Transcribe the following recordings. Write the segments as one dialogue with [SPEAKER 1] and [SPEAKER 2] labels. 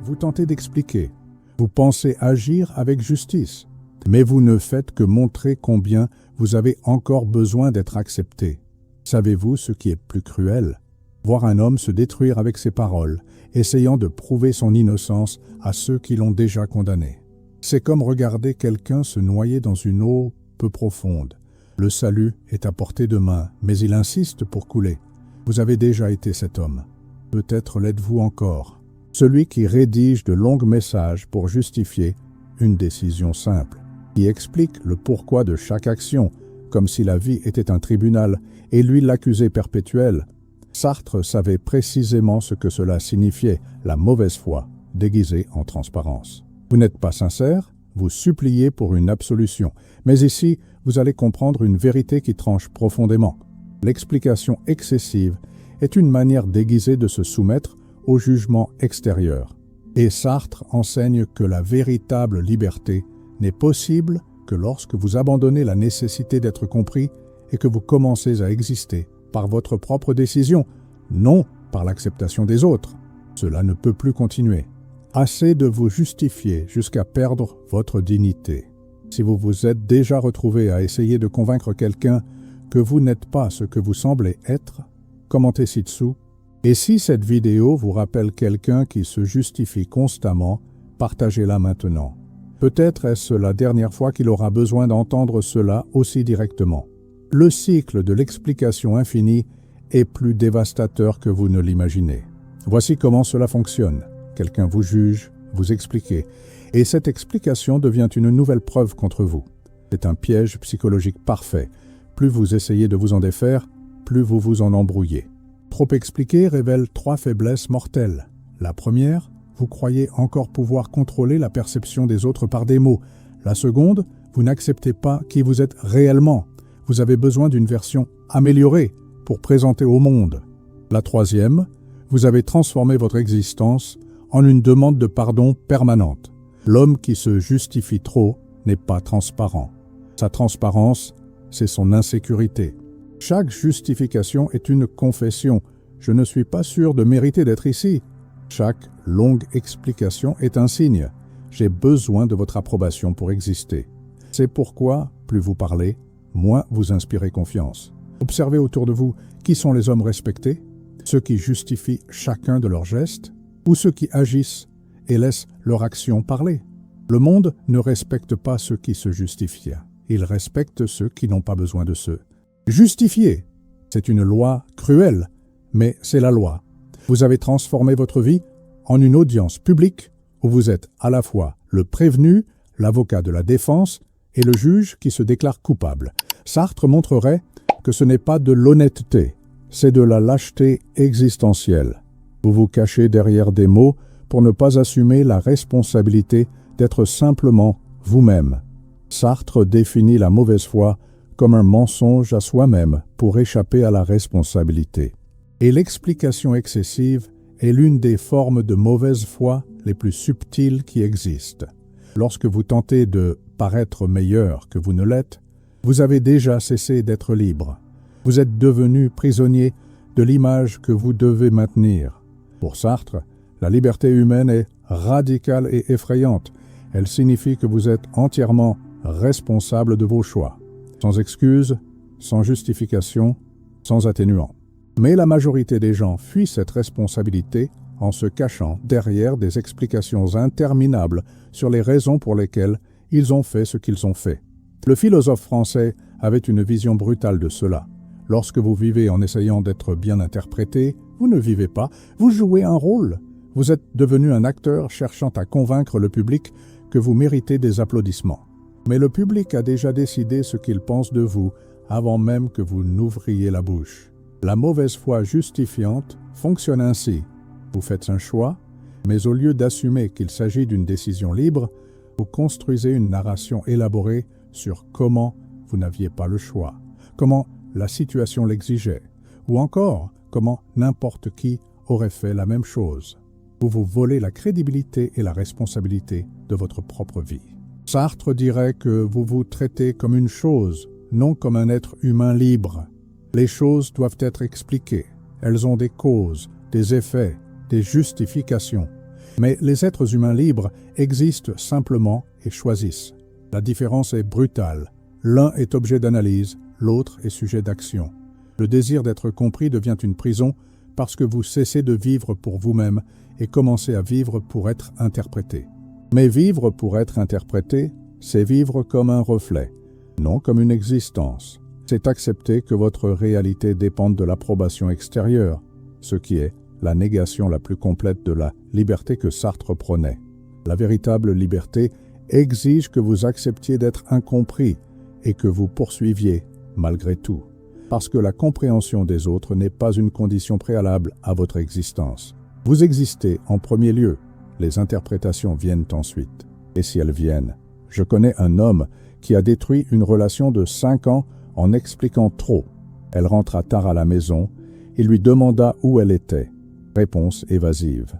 [SPEAKER 1] Vous tentez d'expliquer. Vous pensez agir avec justice. Mais vous ne faites que montrer combien vous avez encore besoin d'être accepté. Savez-vous ce qui est plus cruel? Voir un homme se détruire avec ses paroles, essayant de prouver son innocence à ceux qui l'ont déjà condamné. C'est comme regarder quelqu'un se noyer dans une eau peu profonde. Le salut est à portée de main, mais il insiste pour couler. Vous avez déjà été cet homme. Peut-être l'êtes-vous encore. Celui qui rédige de longs messages pour justifier une décision simple, qui explique le pourquoi de chaque action, comme si la vie était un tribunal, et lui l'accusé perpétuel. Sartre savait précisément ce que cela signifiait, la mauvaise foi, déguisée en transparence. Vous n'êtes pas sincère, vous suppliez pour une absolution. Mais ici, vous allez comprendre une vérité qui tranche profondément. L'explication excessive est une manière déguisée de se soumettre au jugement extérieur. Et Sartre enseigne que la véritable liberté n'est possible que lorsque vous abandonnez la nécessité d'être compris et que vous commencez à exister par votre propre décision, non par l'acceptation des autres. Cela ne peut plus continuer. Assez de vous justifier jusqu'à perdre votre dignité. Si vous vous êtes déjà retrouvé à essayer de convaincre quelqu'un que vous n'êtes pas ce que vous semblez être, commentez ci-dessous. Et si cette vidéo vous rappelle quelqu'un qui se justifie constamment, partagez-la maintenant. Peut-être est-ce la dernière fois qu'il aura besoin d'entendre cela aussi directement. Le cycle de l'explication infinie est plus dévastateur que vous ne l'imaginez. Voici comment cela fonctionne. Quelqu'un vous juge, vous expliquez, et cette explication devient une nouvelle preuve contre vous. C'est un piège psychologique parfait. Plus vous essayez de vous en défaire, plus vous vous en embrouillez. Trop expliquer révèle 3 faiblesses mortelles. La première, vous croyez encore pouvoir contrôler la perception des autres par des mots. La seconde, vous n'acceptez pas qui vous êtes réellement. Vous avez besoin d'une version améliorée pour présenter au monde. La troisième, vous avez transformé votre existence en une demande de pardon permanente. L'homme qui se justifie trop n'est pas transparent. Sa transparence, c'est son insécurité. Chaque justification est une confession. Je ne suis pas sûr de mériter d'être ici. Chaque longue explication est un signe. J'ai besoin de votre approbation pour exister. C'est pourquoi, plus vous parlez, moins vous inspirez confiance. Observez autour de vous qui sont les hommes respectés, ceux qui justifient chacun de leurs gestes, ou ceux qui agissent et laissent leur action parler. Le monde ne respecte pas ceux qui se justifient. Il respecte ceux qui n'ont pas besoin de ceux. Justifier, c'est une loi cruelle, mais c'est la loi. Vous avez transformé votre vie en une audience publique où vous êtes à la fois le prévenu, l'avocat de la défense et le juge qui se déclare coupable. Sartre montrerait que ce n'est pas de l'honnêteté, c'est de la lâcheté existentielle. Vous vous cachez derrière des mots pour ne pas assumer la responsabilité d'être simplement vous-même. Sartre définit la mauvaise foi comme un mensonge à soi-même pour échapper à la responsabilité. Et l'explication excessive est l'une des formes de mauvaise foi les plus subtiles qui existent. Lorsque vous tentez de paraître meilleur que vous ne l'êtes, vous avez déjà cessé d'être libre. Vous êtes devenu prisonnier de l'image que vous devez maintenir. Pour Sartre, la liberté humaine est radicale et effrayante. Elle signifie que vous êtes entièrement responsable de vos choix, sans excuse, sans justification, sans atténuant. Mais la majorité des gens fuient cette responsabilité en se cachant derrière des explications interminables sur les raisons pour lesquelles ils ont fait ce qu'ils ont fait. Le philosophe français avait une vision brutale de cela. Lorsque vous vivez en essayant d'être bien interprété, vous ne vivez pas, vous jouez un rôle. Vous êtes devenu un acteur cherchant à convaincre le public que vous méritez des applaudissements. Mais le public a déjà décidé ce qu'il pense de vous avant même que vous n'ouvriez la bouche. La mauvaise foi justifiante fonctionne ainsi. Vous faites un choix, mais au lieu d'assumer qu'il s'agit d'une décision libre, vous construisez une narration élaborée sur comment vous n'aviez pas le choix, comment la situation l'exigeait, ou encore comment n'importe qui aurait fait la même chose. Vous vous volez la crédibilité et la responsabilité de votre propre vie. Sartre dirait que vous vous traitez comme une chose, non comme un être humain libre. Les choses doivent être expliquées. Elles ont des causes, des effets, des justifications. Mais les êtres humains libres existent simplement et choisissent. La différence est brutale. L'un est objet d'analyse, l'autre est sujet d'action. Le désir d'être compris devient une prison parce que vous cessez de vivre pour vous-même et commencez à vivre pour être interprété. Mais vivre pour être interprété, c'est vivre comme un reflet, non comme une existence. C'est accepter que votre réalité dépende de l'approbation extérieure, ce qui est la négation la plus complète de la liberté que Sartre prônait. La véritable liberté exige que vous acceptiez d'être incompris et que vous poursuiviez malgré tout, parce que la compréhension des autres n'est pas une condition préalable à votre existence. Vous existez en premier lieu, les interprétations viennent ensuite. Et si elles viennent, je connais un homme qui a détruit une relation de 5 ans en expliquant trop. Elle rentra tard à la maison, il lui demanda où elle était. Réponse évasive.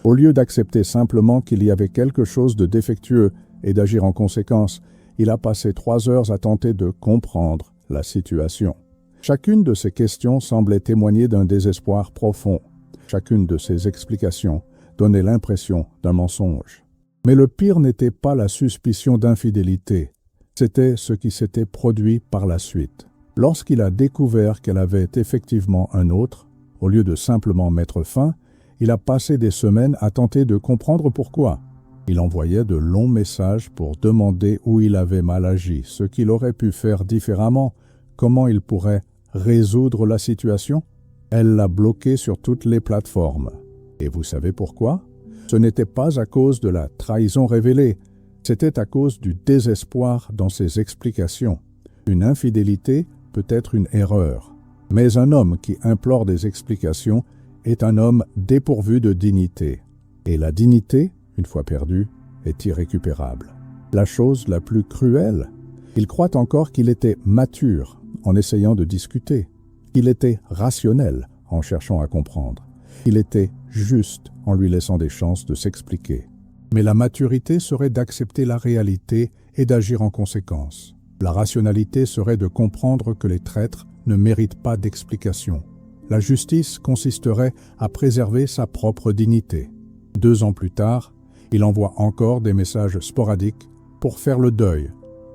[SPEAKER 1] Au lieu d'accepter simplement qu'il y avait quelque chose de défectueux et d'agir en conséquence, il a passé 3 heures à tenter de comprendre la situation. Chacune de ces questions semblait témoigner d'un désespoir profond. Chacune de ces explications donnait l'impression d'un mensonge. Mais le pire n'était pas la suspicion d'infidélité, c'était ce qui s'était produit par la suite. Lorsqu'il a découvert qu'elle avait effectivement un autre, au lieu de simplement mettre fin, il a passé des semaines à tenter de comprendre pourquoi. Il envoyait de longs messages pour demander où il avait mal agi, ce qu'il aurait pu faire différemment, comment il pourrait résoudre la situation. Elle l'a bloqué sur toutes les plateformes. Et vous savez pourquoi? Ce n'était pas à cause de la trahison révélée, c'était à cause du désespoir dans ses explications. Une infidélité peut être une erreur, mais un homme qui implore des explications est un homme dépourvu de dignité. Et la dignité, une fois perdue, est irrécupérable. La chose la plus cruelle, il croit encore qu'il était mature en essayant de discuter, qu'il était rationnel en cherchant à comprendre, qu'il était juste en lui laissant des chances de s'expliquer. Mais la maturité serait d'accepter la réalité et d'agir en conséquence. La rationalité serait de comprendre que les traîtres ne méritent pas d'explication. La justice consisterait à préserver sa propre dignité. 2 ans plus tard, il envoie encore des messages sporadiques pour faire le deuil.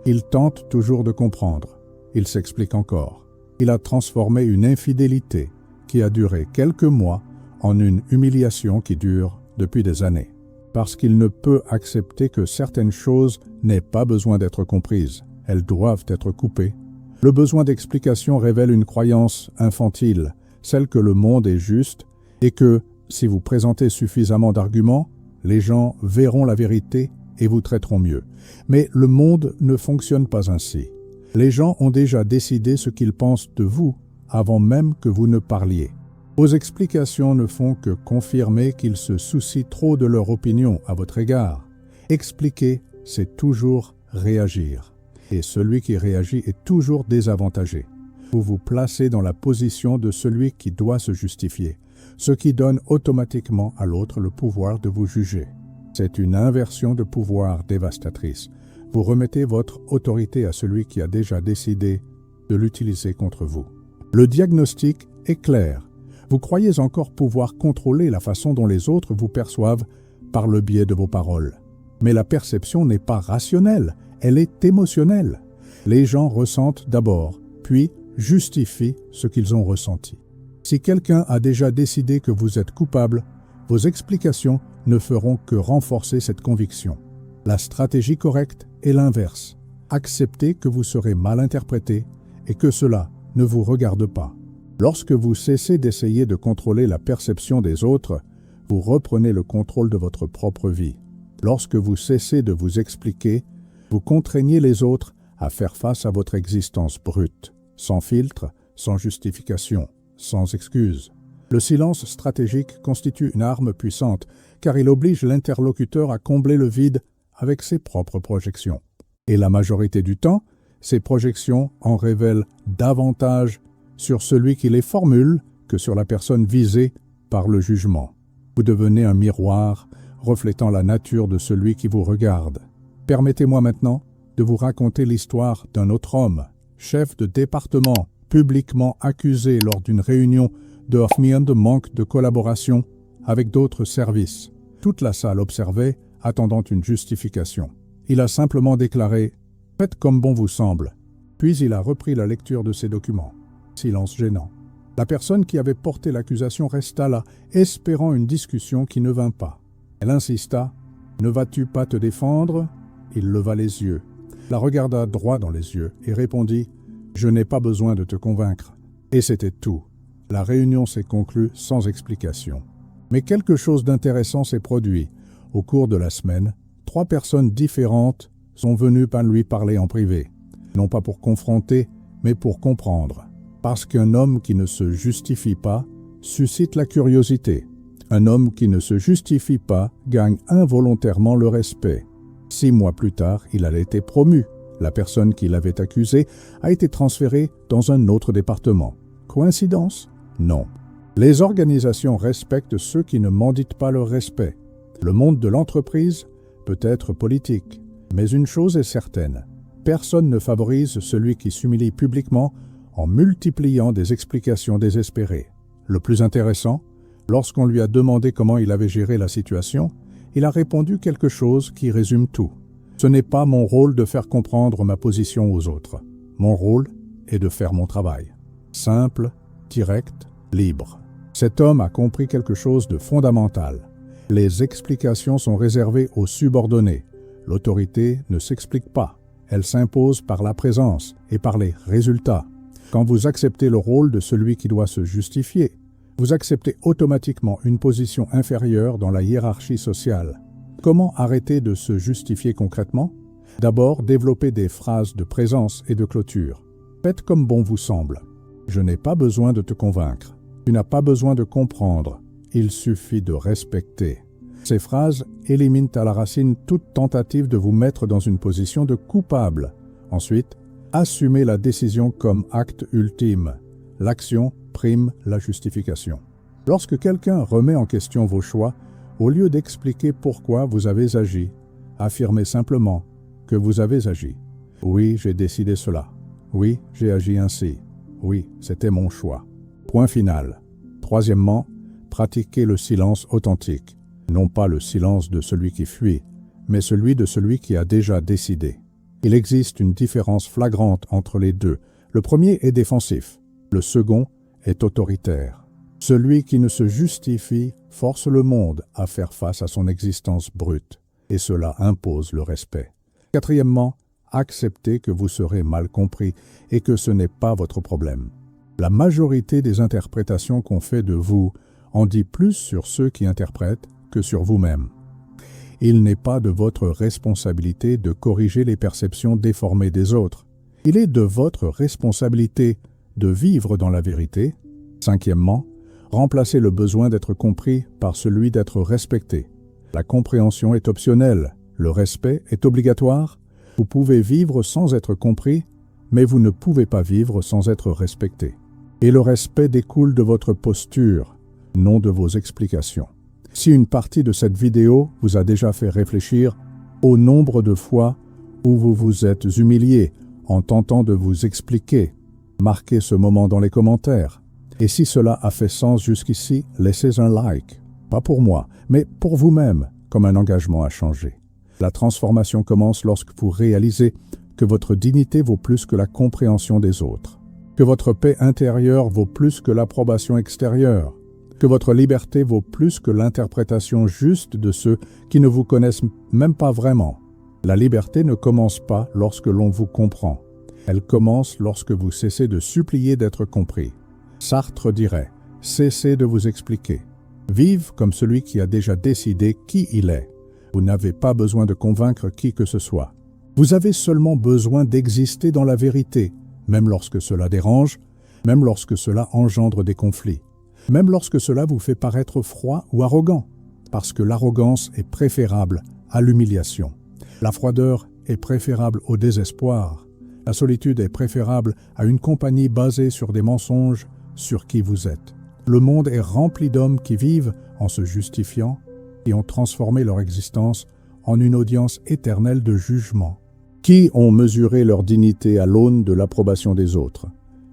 [SPEAKER 1] Il tente toujours de comprendre. Il s'explique encore. Il a transformé une infidélité qui a duré quelques mois en une humiliation qui dure depuis des années. Parce qu'il ne peut accepter que certaines choses n'aient pas besoin d'être comprises. Elles doivent être coupées. Le besoin d'explication révèle une croyance infantile, celle que le monde est juste et que, si vous présentez suffisamment d'arguments, les gens verront la vérité et vous traiteront mieux. Mais le monde ne fonctionne pas ainsi. Les gens ont déjà décidé ce qu'ils pensent de vous avant même que vous ne parliez. Vos explications ne font que confirmer qu'ils se soucient trop de leur opinion à votre égard. Expliquer, c'est toujours réagir. Et celui qui réagit est toujours désavantagé. Vous vous placez dans la position de celui qui doit se justifier, ce qui donne automatiquement à l'autre le pouvoir de vous juger. C'est une inversion de pouvoir dévastatrice. Vous remettez votre autorité à celui qui a déjà décidé de l'utiliser contre vous. Le diagnostic est clair. Vous croyez encore pouvoir contrôler la façon dont les autres vous perçoivent par le biais de vos paroles. Mais la perception n'est pas rationnelle, elle est émotionnelle. Les gens ressentent d'abord, puis justifient ce qu'ils ont ressenti. Si quelqu'un a déjà décidé que vous êtes coupable, vos explications ne feront que renforcer cette conviction. La stratégie correcte est l'inverse. Acceptez que vous serez mal interprété et que cela ne vous regarde pas. Lorsque vous cessez d'essayer de contrôler la perception des autres, vous reprenez le contrôle de votre propre vie. Lorsque vous cessez de vous expliquer, vous contraignez les autres à faire face à votre existence brute, sans filtre, sans justification, sans excuse. Le silence stratégique constitue une arme puissante, car il oblige l'interlocuteur à combler le vide avec ses propres projections. Et la majorité du temps, ces projections en révèlent davantage sur celui qui les formule que sur la personne visée par le jugement. Vous devenez un miroir reflétant la nature de celui qui vous regarde. Permettez-moi maintenant de vous raconter l'histoire d'un autre homme, chef de département, publiquement accusé lors d'une réunion de manque de collaboration avec d'autres services. Toute la salle observait, attendant une justification. Il a simplement déclaré « Faites comme bon vous semble ». Puis il a repris la lecture de ses documents. Silence gênant. La personne qui avait porté l'accusation resta là, espérant une discussion qui ne vint pas. Elle insista « Ne vas-tu pas te défendre ?» Il leva les yeux, la regarda droit dans les yeux et répondit « Je n'ai pas besoin de te convaincre ». Et c'était tout. La réunion s'est conclue sans explication. Mais quelque chose d'intéressant s'est produit. Au cours de la semaine, 3 personnes différentes sont venues lui parler en privé. Non pas pour confronter, mais pour comprendre. Parce qu'un homme qui ne se justifie pas suscite la curiosité. Un homme qui ne se justifie pas gagne involontairement le respect. 6 mois plus tard, il a été promu. La personne qui l'avait accusé a été transférée dans un autre département. Coïncidence? Non. Les organisations respectent ceux qui ne menditent pas leur respect. Le monde de l'entreprise peut être politique, mais une chose est certaine. Personne ne favorise celui qui s'humilie publiquement en multipliant des explications désespérées. Le plus intéressant, lorsqu'on lui a demandé comment il avait géré la situation, il a répondu quelque chose qui résume tout. Ce n'est pas mon rôle de faire comprendre ma position aux autres. Mon rôle est de faire mon travail. Simple, direct, libre. Cet homme a compris quelque chose de fondamental. Les explications sont réservées aux subordonnés. L'autorité ne s'explique pas. Elle s'impose par la présence et par les résultats. Quand vous acceptez le rôle de celui qui doit se justifier, vous acceptez automatiquement une position inférieure dans la hiérarchie sociale. Comment arrêter de se justifier concrètement? D'abord, développer des phrases de présence et de clôture. Faites comme bon vous semble. Je n'ai pas besoin de te convaincre. Tu n'as pas besoin de comprendre. Il suffit de respecter. Ces phrases éliminent à la racine toute tentative de vous mettre dans une position de coupable. Ensuite, assumez la décision comme acte ultime. L'action prime la justification. Lorsque quelqu'un remet en question vos choix, au lieu d'expliquer pourquoi vous avez agi, affirmez simplement que vous avez agi. Oui, j'ai décidé cela. Oui, j'ai agi ainsi. Oui, c'était mon choix. Point final. Troisièmement, pratiquez le silence authentique. Non pas le silence de celui qui fuit, mais celui de celui qui a déjà décidé. Il existe une différence flagrante entre les deux. Le premier est défensif, le second est autoritaire. Celui qui ne se justifie force le monde à faire face à son existence brute, et cela impose le respect. Quatrièmement, acceptez que vous serez mal compris et que ce n'est pas votre problème. La majorité des interprétations qu'on fait de vous en dit plus sur ceux qui interprètent que sur vous-même. Il n'est pas de votre responsabilité de corriger les perceptions déformées des autres. Il est de votre responsabilité de vivre dans la vérité. Cinquièmement, remplacez le besoin d'être compris par celui d'être respecté. La compréhension est optionnelle, le respect est obligatoire. Vous pouvez vivre sans être compris, mais vous ne pouvez pas vivre sans être respecté. Et le respect découle de votre posture, non de vos explications. Si une partie de cette vidéo vous a déjà fait réfléchir au nombre de fois où vous vous êtes humilié en tentant de vous expliquer, marquez ce moment dans les commentaires. Et si cela a fait sens jusqu'ici, laissez un like. Pas pour moi, mais pour vous-même, comme un engagement à changer. La transformation commence lorsque vous réalisez que votre dignité vaut plus que la compréhension des autres, que votre paix intérieure vaut plus que l'approbation extérieure, que votre liberté vaut plus que l'interprétation juste de ceux qui ne vous connaissent même pas vraiment. La liberté ne commence pas lorsque l'on vous comprend. Elle commence lorsque vous cessez de supplier d'être compris. Sartre dirait « Cessez de vous expliquer. Vive comme celui qui a déjà décidé qui il est. Vous n'avez pas besoin de convaincre qui que ce soit. Vous avez seulement besoin d'exister dans la vérité, même lorsque cela dérange, même lorsque cela engendre des conflits, même lorsque cela vous fait paraître froid ou arrogant, parce que l'arrogance est préférable à l'humiliation. La froideur est préférable au désespoir. La solitude est préférable à une compagnie basée sur des mensonges sur qui vous êtes. Le monde est rempli d'hommes qui vivent en se justifiant et ont transformé leur existence en une audience éternelle de jugement. Qui ont mesuré leur dignité à l'aune de l'approbation des autres?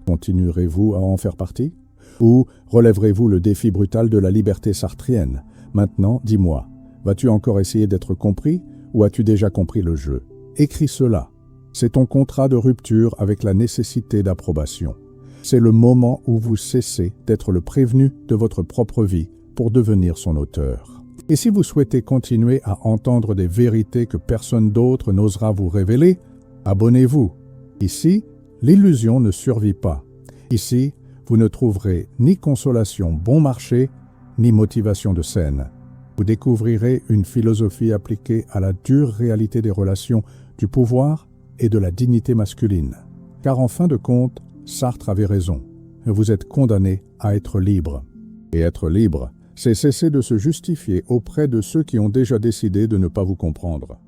[SPEAKER 1] Continuerez-vous à en faire partie? Ou relèverez-vous le défi brutal de la liberté sartrienne? Maintenant, dis-moi, Vas-tu encore essayer d'être compris ou as-tu déjà compris le jeu? Écris cela. C'est ton contrat de rupture avec la nécessité d'approbation. C'est le moment où vous cessez d'être le prévenu de votre propre vie pour devenir son auteur. Et si vous souhaitez continuer à entendre des vérités que personne d'autre n'osera vous révéler, abonnez-vous. Ici, l'illusion ne survit pas. Ici, vous ne trouverez ni consolation bon marché, ni motivation de scène. Vous découvrirez une philosophie appliquée à la dure réalité des relations, du pouvoir et de la dignité masculine. Car en fin de compte, Sartre avait raison. Vous êtes condamné à être libre. Et être libre, c'est cesser de se justifier auprès de ceux qui ont déjà décidé de ne pas vous comprendre.